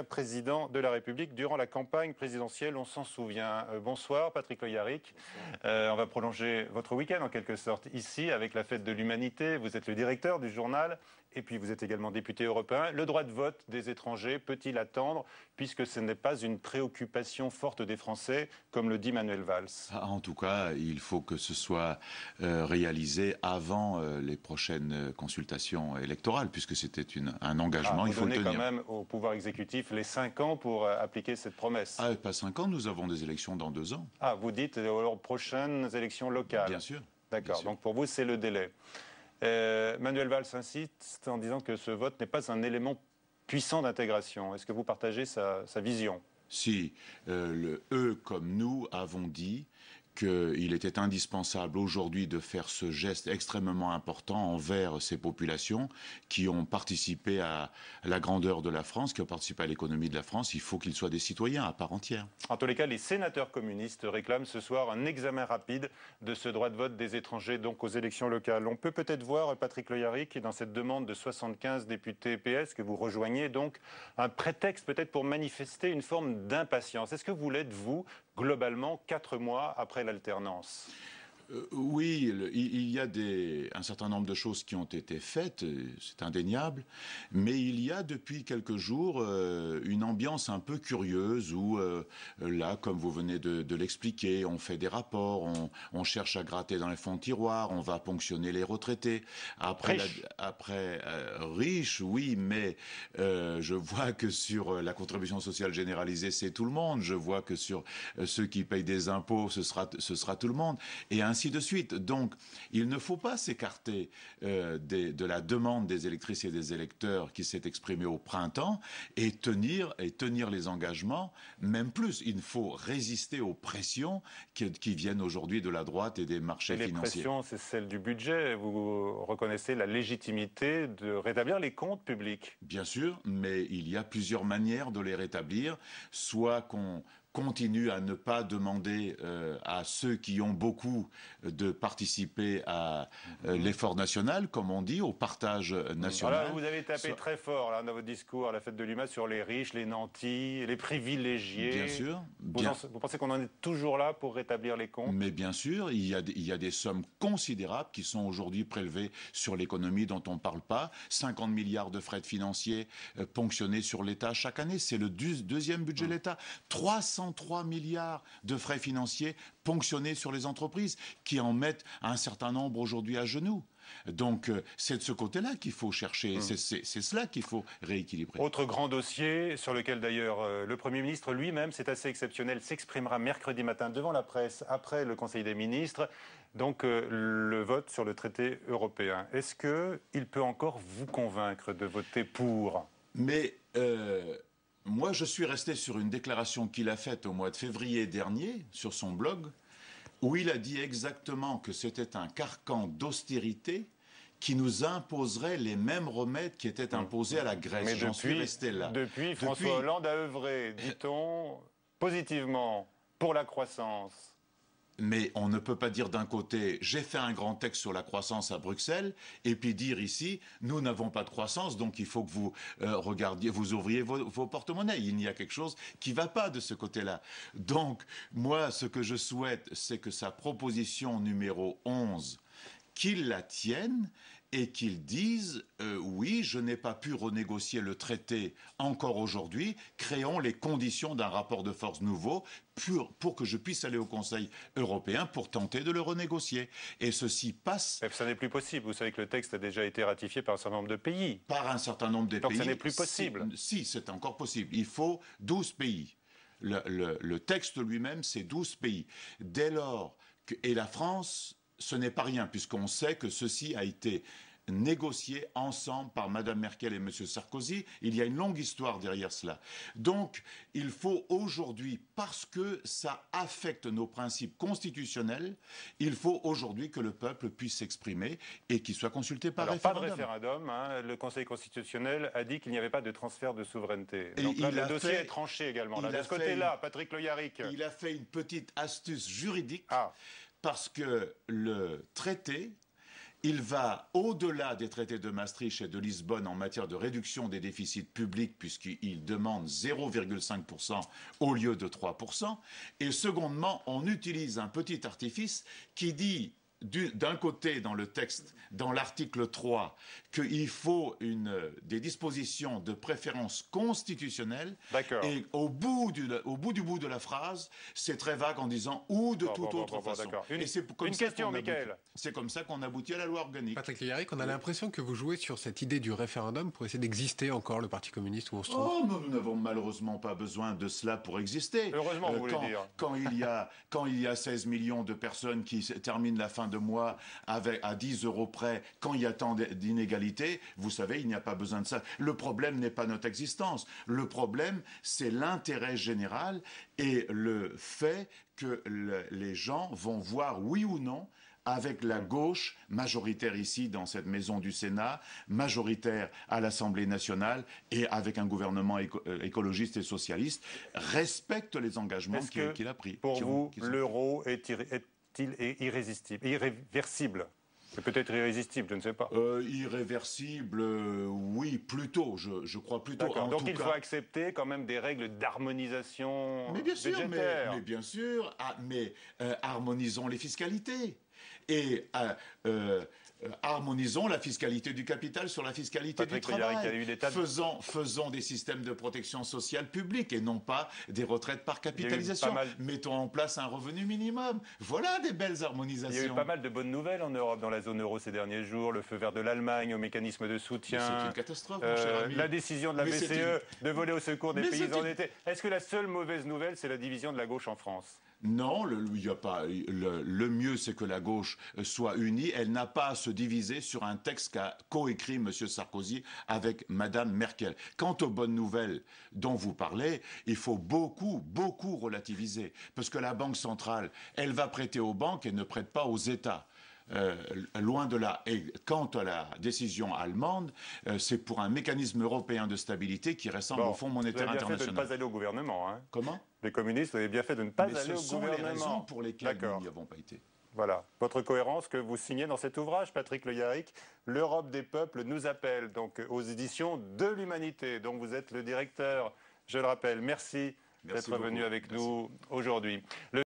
Président de la République durant la campagne présidentielle, on s'en souvient. Bonsoir Patrick Le Yarrick. On va prolonger votre week-end en quelque sorte ici avec la fête de l'humanité. Vous êtes le directeur du journal et puis vous êtes également député européen. Le droit de vote des étrangers peut-il attendre puisque ce n'est pas une préoccupation forte des Français comme le dit Manuel Valls? En tout cas, il faut que ce soit réalisé avant les prochaines consultations électorales puisque c'était un engagement, il faut le tenir. Vous donnez quand même au pouvoir exécutif les 5 ans pour appliquer cette promesse. Ah, pas 5 ans, nous avons des élections dans 2 ans. Ah, vous dites aux prochaines élections locales. Bien sûr. D'accord, donc pour vous c'est le délai. Manuel Valls insiste en disant que ce vote n'est pas un élément puissant d'intégration. Est-ce que vous partagez sa vision? Si, eux comme nous avons dit qu'il était indispensable aujourd'hui de faire ce geste extrêmement important envers ces populations qui ont participé à la grandeur de la France, qui ont participé à l'économie de la France. Il faut qu'ils soient des citoyens à part entière. En tous les cas, les sénateurs communistes réclament ce soir un examen rapide de ce droit de vote des étrangers, donc aux élections locales. On peut peut-être voir, Patrick Le Yarrick, dans cette demande de 75 députés PS que vous rejoignez, donc un prétexte peut-être pour manifester une forme d'impatience. Est-ce que vous l'êtes, vous, globalement, 4 mois après l'alternance? Oui, il y a un certain nombre de choses qui ont été faites, c'est indéniable, mais il y a depuis quelques jours une ambiance un peu curieuse où, là, comme vous venez de l'expliquer, on fait des rapports, on cherche à gratter dans les fonds de tiroir, on va ponctionner les retraités. Riches, oui, mais je vois que sur la contribution sociale généralisée, c'est tout le monde. Je vois que sur ceux qui payent des impôts, ce sera tout le monde. Et ainsi de suite. Donc, il ne faut pas s'écarter de la demande des électrices et des électeurs qui s'est exprimée au printemps et tenir les engagements, même plus. Il faut résister aux pressions qui viennent aujourd'hui de la droite et des marchés financiers. Les pressions, c'est celle du budget. Vous reconnaissez la légitimité de rétablir les comptes publics? Bien sûr, mais il y a plusieurs manières de les rétablir. Soit qu'on continue à ne pas demander à ceux qui ont beaucoup de participer à l'effort national, comme on dit, au partage national. Voilà, vous avez tapé très fort là, dans votre discours à la fête de l'UMA sur les riches, les nantis, les privilégiés. Bien sûr. Vous pensez qu'on en est toujours là pour rétablir les comptes? Mais bien sûr, il y a des sommes considérables qui sont aujourd'hui prélevées sur l'économie dont on ne parle pas. 50 milliards de frais financiers ponctionnés sur l'État chaque année. C'est le deuxième budget de l'État. 303 milliards de frais financiers ponctionnés sur les entreprises qui en mettent un certain nombre aujourd'hui à genoux. Donc c'est de ce côté-là qu'il faut chercher, c'est cela qu'il faut rééquilibrer. Autre grand dossier sur lequel d'ailleurs le Premier ministre lui-même, c'est assez exceptionnel, s'exprimera mercredi matin devant la presse après le Conseil des ministres, donc le vote sur le traité européen. Est-ce qu'il peut encore vous convaincre de voter pour? Mais moi, je suis resté sur une déclaration qu'il a faite au mois de février dernier, sur son blog, où il a dit exactement que c'était un carcan d'austérité qui nous imposerait les mêmes remèdes qui étaient imposés à la Grèce. Mais j'en suis resté là. Depuis, François Hollande a œuvré, dit-on, positivement pour la croissance. Mais on ne peut pas dire d'un côté, j'ai fait un grand texte sur la croissance à Bruxelles, et puis dire ici, nous n'avons pas de croissance, donc il faut que vous regardiez, vous ouvriez vos porte-monnaies. Il y a quelque chose qui ne va pas de ce côté-là. Donc, moi, ce que je souhaite, c'est que sa proposition numéro 11, qu'il la tienne et qu'il dise oui, je n'ai pas pu renégocier le traité encore aujourd'hui, créons les conditions d'un rapport de force nouveau pour que je puisse aller au Conseil européen pour tenter de le renégocier. Et ceci passe... Mais ça n'est plus possible. Vous savez que le texte a déjà été ratifié par un certain nombre de pays. Par un certain nombre de pays. Donc ça n'est plus possible. Si, c'est encore possible. Il faut 12 pays. Le texte lui-même, c'est 12 pays. Dès lors et la France... Ce n'est pas rien, puisqu'on sait que ceci a été négocié ensemble par Mme Merkel et M. Sarkozy. Il y a une longue histoire derrière cela. Donc, il faut aujourd'hui, parce que ça affecte nos principes constitutionnels, il faut aujourd'hui que le peuple puisse s'exprimer et qu'il soit consulté par référendum. Pas de référendum, hein. Le Conseil constitutionnel a dit qu'il n'y avait pas de transfert de souveraineté. Donc là, le dossier est tranché également. Là, de ce côté-là, Patrick Le Yarrick. Il a fait une petite astuce juridique. Parce que le traité il va au-delà des traités de Maastricht et de Lisbonne en matière de réduction des déficits publics, puisqu'il demande 0,5% au lieu de 3%. Et secondement, on utilise un petit artifice qui dit, d'un côté, dans le texte, dans l'article 3, qu'il faut des dispositions de préférence constitutionnelle. Et au bout du bout de la phrase, c'est très vague en disant ou de toute autre façon. Une question, Mickaël. C'est comme ça qu'on aboutit à la loi organique. Patrick Le-Yarrick, on a l'impression que vous jouez sur cette idée du référendum pour essayer d'exister encore, le Parti communiste, où on se trouve. Oh, nous n'avons malheureusement pas besoin de cela pour exister. Heureusement, vous voulez dire. Quand il y a 16 millions de personnes qui terminent la fin de mois à 10 € près, quand il y a tant d'inégalités, vous savez, il n'y a pas besoin de ça. Le problème n'est pas notre existence. Le problème, c'est l'intérêt général et le fait que les gens vont voir, oui ou non, avec la gauche, majoritaire ici dans cette maison du Sénat, majoritaire à l'Assemblée nationale et avec un gouvernement écologiste et socialiste, respecte les engagements qu'il a pris. Pour vous, l'euro est-il irréversible? C'est peut-être irrésistible, je ne sais pas. Irréversible, oui, plutôt, je crois plutôt. Donc il faut accepter quand même des règles d'harmonisation budgétaire. Mais bien sûr, mais harmonisons les fiscalités. Et harmonisons la fiscalité du capital sur la fiscalité du travail. Faisons des systèmes de protection sociale publique et non pas des retraites par capitalisation. Mettons en place un revenu minimum. Voilà des belles harmonisations. Il y a eu pas mal de bonnes nouvelles en Europe, dans la zone euro ces derniers jours. Le feu vert de l'Allemagne au mécanisme de soutien. C'est une catastrophe, mon cher ami. La décision de la BCE de voler au secours des pays endettés. Est-ce que la seule mauvaise nouvelle, c'est la division de la gauche en France? Non, il y a pas. Le mieux, c'est que la gauche soit unie. Elle n'a pas à se diviser sur un texte qu'a coécrit M. Sarkozy avec Mme Merkel. Quant aux bonnes nouvelles dont vous parlez, il faut beaucoup relativiser. Parce que la Banque centrale, elle va prêter aux banques et ne prête pas aux États. Loin de là. Et quant à la décision allemande, c'est pour un mécanisme européen de stabilité qui ressemble au Fonds monétaire international. Vous avez bien fait de ne pas aller au gouvernement. Hein. Comment? Les communistes avaient bien fait de ne pas aller au gouvernement. Ce sont les raisons pour lesquelles nous n'y avons pas été. Voilà, votre cohérence que vous signez dans cet ouvrage, Patrick Le-Yarrick, L'Europe des peuples nous appelle, donc aux éditions de l'Humanité, dont vous êtes le directeur, je le rappelle. Merci d'être venu avec nous aujourd'hui.